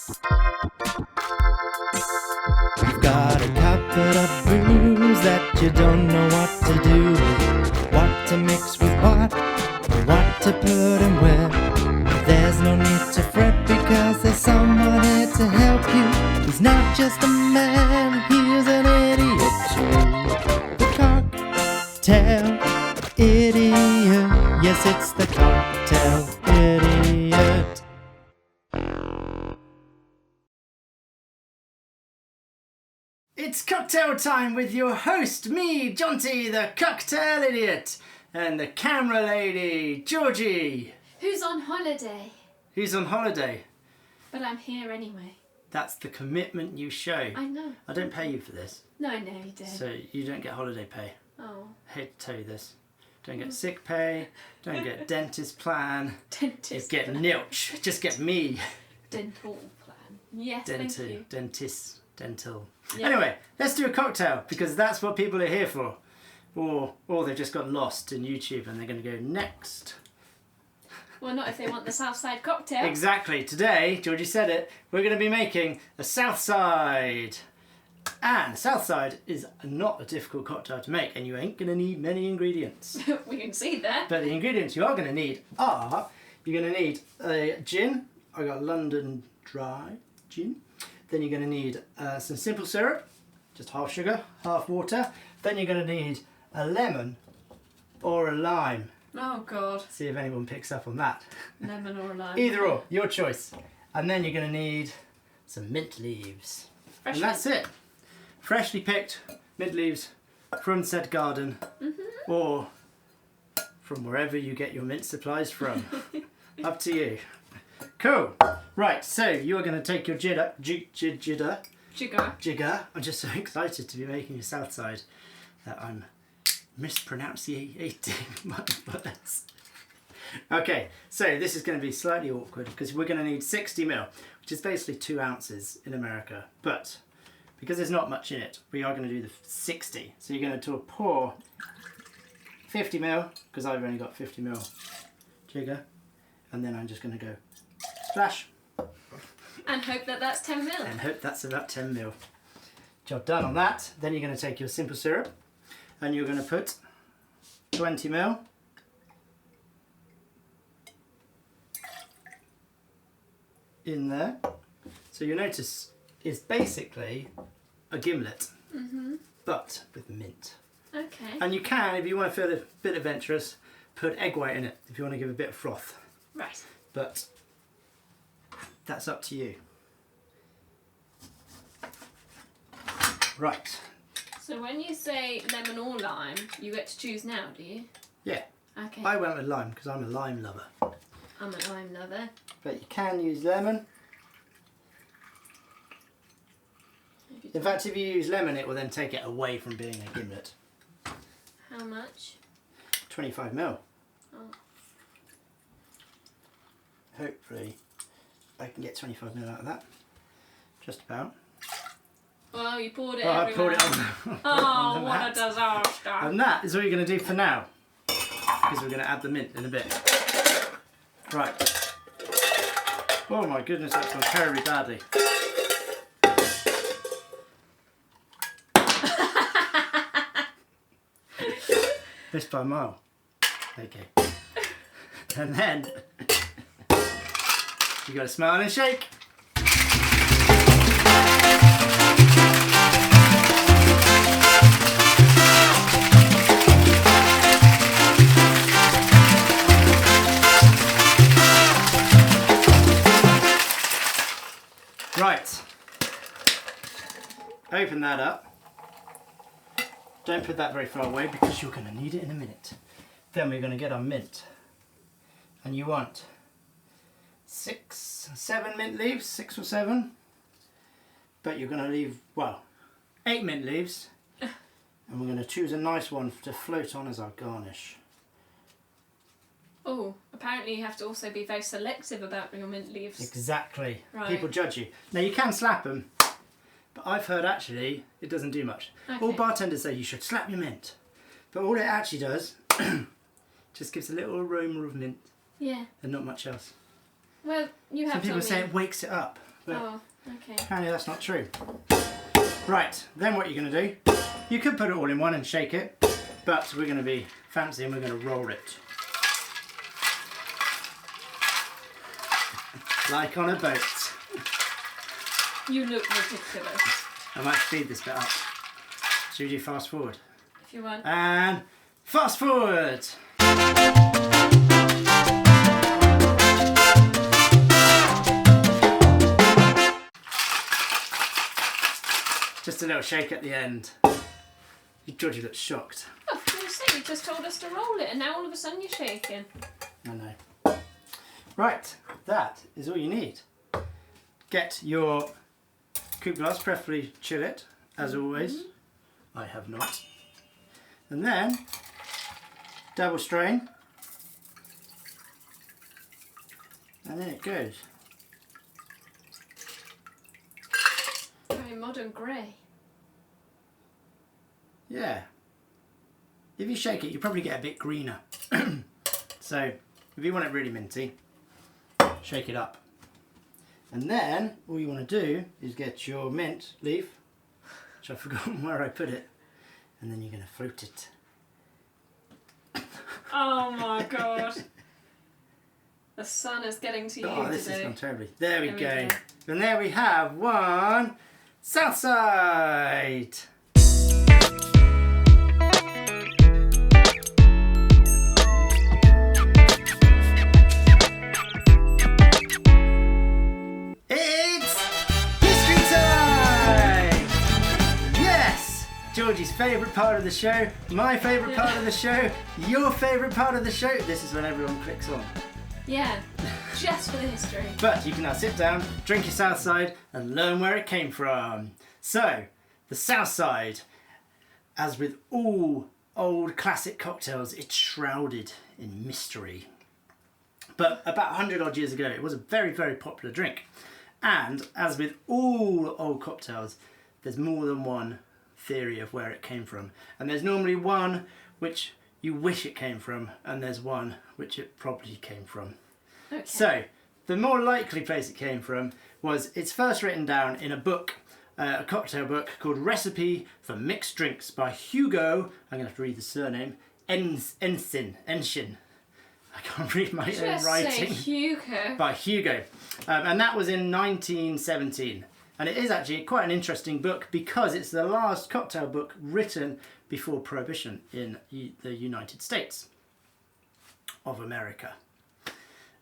You've got a cupboard of booze that you don't know what to do with, what to mix with what, or what to put in where. There's no need to fret because there's someone here to help you. He's not just a man, he's an idiot too. The cocktail idiot. Yes, it's the cocktail idiot. It's cocktail time with your host, me, Jonty, the cocktail idiot, and the camera lady, Georgie. Who's on holiday? Who's on holiday? But I'm here anyway. That's the commitment you show. I know. I don't pay you for this. No, I know you did. So you don't get holiday pay. Oh. I hate to tell you this. Don't get sick pay, don't get dentist plan. Dentist Get plan. nilch. Just get me. Dental plan. Yes, thank you. Dentist. Dental. Yeah. Anyway, let's do a cocktail because that's what people are here for. Or they've just got lost in YouTube and they're going to go next. Well, not if they want the Southside cocktail. Exactly. Today, Georgie said it, we're going to be making a Southside. And Southside is not a difficult cocktail to make and you ain't going to need many ingredients. We can see that. But the ingredients you are going to need are, you're going to need a gin. I got London Dry gin. Then you're going to need some simple syrup, just half sugar, half water. Then you're going to need a lemon or a lime. Oh, God. See if anyone picks up on that. Lemon or lime. Either or, your choice. And then you're going to need some mint leaves. Fresh and that's it. Freshly picked mint leaves from said garden or from wherever you get your mint supplies from. Up to you. Cool. Right, so you are going to take your jigger. I'm just so excited to be making a Southside that I'm mispronouncing my words. Okay, so this is going to be slightly awkward because we're going to need 60 ml, which is basically 2 ounces in America. But because there's not much in it, we are going to do the 60. So you're going to pour 50 ml, because I've only got 50 ml jigger, and then I'm just going to go splash. And hope that that's 10 mil. And hope that's about 10 mil. Job done on that. Then you're going to take your simple syrup and you're going to put 20 ml. In there. So you notice it's basically a gimlet, but with mint. Okay. And you can, if you want to feel a bit adventurous, put egg white in it if you want to give a bit of froth. Right. But that's up to you. Right. So when you say lemon or lime, you get to choose now, do you? Yeah. Okay. I went with lime because I'm a lime lover. I'm a lime lover. But you can use lemon. In fact, if you use lemon, it will then take it away from being a gimlet. How much? 25 ml. Oh. Hopefully, I can get 25 ml out of that. Just about. Well, you poured it I everywhere. poured it on. Oh, on the what a mat. disaster. And that is all you're going to do for now, because we're going to add the mint in a bit. Right. Oh my goodness, that's gone terribly badly. Missed by a mile. Okay. And then you got to smile and shake. Right. Open that up. Don't put that very far away because you're going to need it in a minute. Then we're going to get our mint. And you want 7 mint leaves, 6 or 7. But you're going to leave, well, 8 mint leaves. And we're going to choose a nice one to float on as our garnish. Oh, apparently you have to also be very selective about your mint leaves. Exactly. Right. People judge you. Now you can slap them. But I've heard actually it doesn't do much. Okay. All bartenders say you should slap your mint. But all it actually does, just gives a little aroma of mint Yeah. and not much else. Well, you have Some people told say me. it wakes it up. But Oh, okay. apparently that's not true. Right, then what you're going to do, you could put it all in one and shake it, but we're going to be fancy and we're going to roll it. Like on a boat. You look ridiculous. I might speed this bit up. Should we do fast forward? If you want. And fast forward! Just a little shake at the end. Georgie looks shocked. Oh, you see, you just told us to roll it and now all of a sudden you're shaking. I know. Right, that is all you need. Get your coupe glass, preferably chill it, as always. I have not. And then, double strain. And then it goes. Very modern grey. Yeah. If you shake it, you probably get a bit greener. So, if you want it really minty, shake it up. And then, all you want to do is get your mint leaf, which I've forgotten where I put it, and then you're going to float it. Oh my god. The sun is getting to you Oh, this today. has gone terribly. There we There we go. go. And there we have one Southside. It's history time! Yes! Georgie's favourite part of the show, my favourite part of the show, your favourite part of the show. This is when everyone clicks on. Yeah, just for the history. But you can now sit down, drink your Southside, and learn where it came from. So, the Southside, as with all old classic cocktails, it's shrouded in mystery. But about 100 odd years ago, it was a very, very popular drink. And as with all old cocktails, there's more than one theory of where it came from. And there's normally one which you wish it came from, and there's one which it probably came from. Okay. So, the more likely place it came from was it's first written down in a book, a cocktail book called Recipe for Mixed Drinks by Hugo, I'm going to have to read the surname, Ensign. I can't read my own Just writing. say Hugo. By Hugo. And that was in 1917. And it is actually quite an interesting book because it's the last cocktail book written before Prohibition in the United States of America.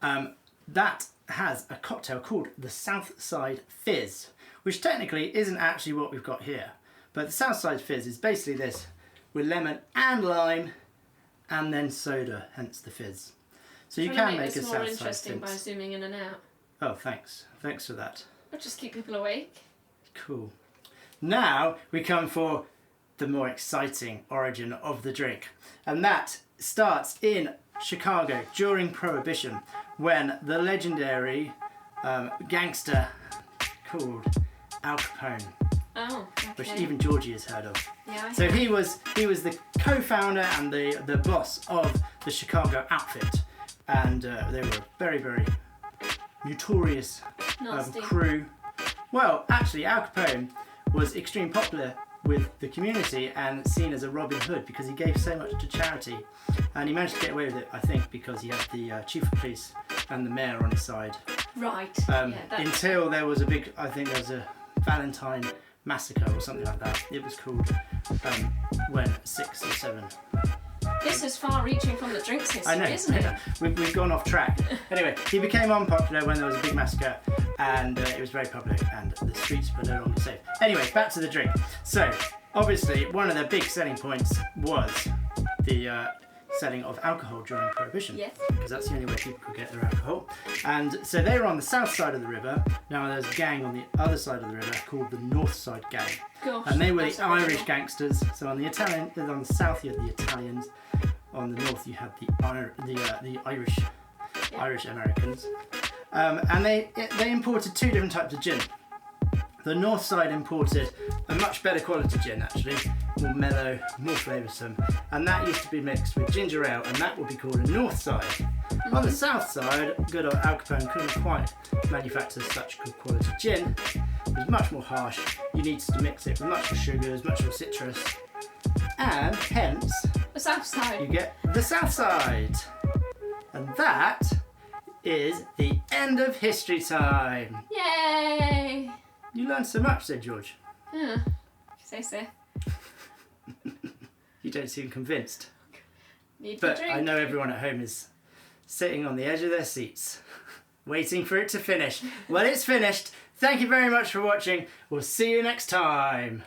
That has a cocktail called the Southside Fizz, which technically isn't actually what we've got here. But the Southside Fizz is basically this, with lemon and lime and then soda, hence the fizz. So you can make a this more Southside interesting by Fizz. zooming in and out. Oh, thanks. Thanks for that. I'll just keep people awake. Cool. Now we come for the more exciting origin of the drink. And that starts in Chicago during Prohibition when the legendary gangster called Al Capone, Oh, okay. which even Georgie has heard of. Yeah, I So he was the co-founder and the boss of the Chicago outfit, and they were a very, very notorious Nasty. crew. Well, actually, Al Capone was extremely popular with the community and seen as a Robin Hood because he gave so much to charity, and he managed to get away with it, I think, because he had the chief of police and the mayor on his side. Right. Until there was I think there was a Valentine massacre or something like that. It was called when 6 or 7. This is far-reaching from the drinks history, I know, isn't it? we've gone off track. Anyway, he became unpopular when there was a big massacre, and it was very public, and the streets were no longer safe. Anyway, back to the drink. So, obviously, one of the big selling points was the selling of alcohol during Prohibition. Yes. Because that's the only way people could get their alcohol. And so they were on the south side of the river. Now there's a gang on the other side of the river called the North Side Gang. Gosh, And they were that's the horrible. Irish gangsters. So on the south you had the Italians. On the north you had the Irish Americans. And they imported 2 different types of gin. The north side imported a much better quality gin, actually, more mellow, more flavoursome, and that used to be mixed with ginger ale, and that would be called a north side. On the south side, good old Al Capone couldn't quite manufacture such good quality gin. It was much more harsh. You needed to mix it with much more sugars, much more citrus, and hence The Southside. you get the Southside. And that is the end of history time. Yay! You learned so much, said George. Yeah. Say so. You don't seem convinced. Need But to drink. I know everyone at home is sitting on the edge of their seats, waiting for it to finish. Well, it's finished. Thank you very much for watching. We'll see you next time.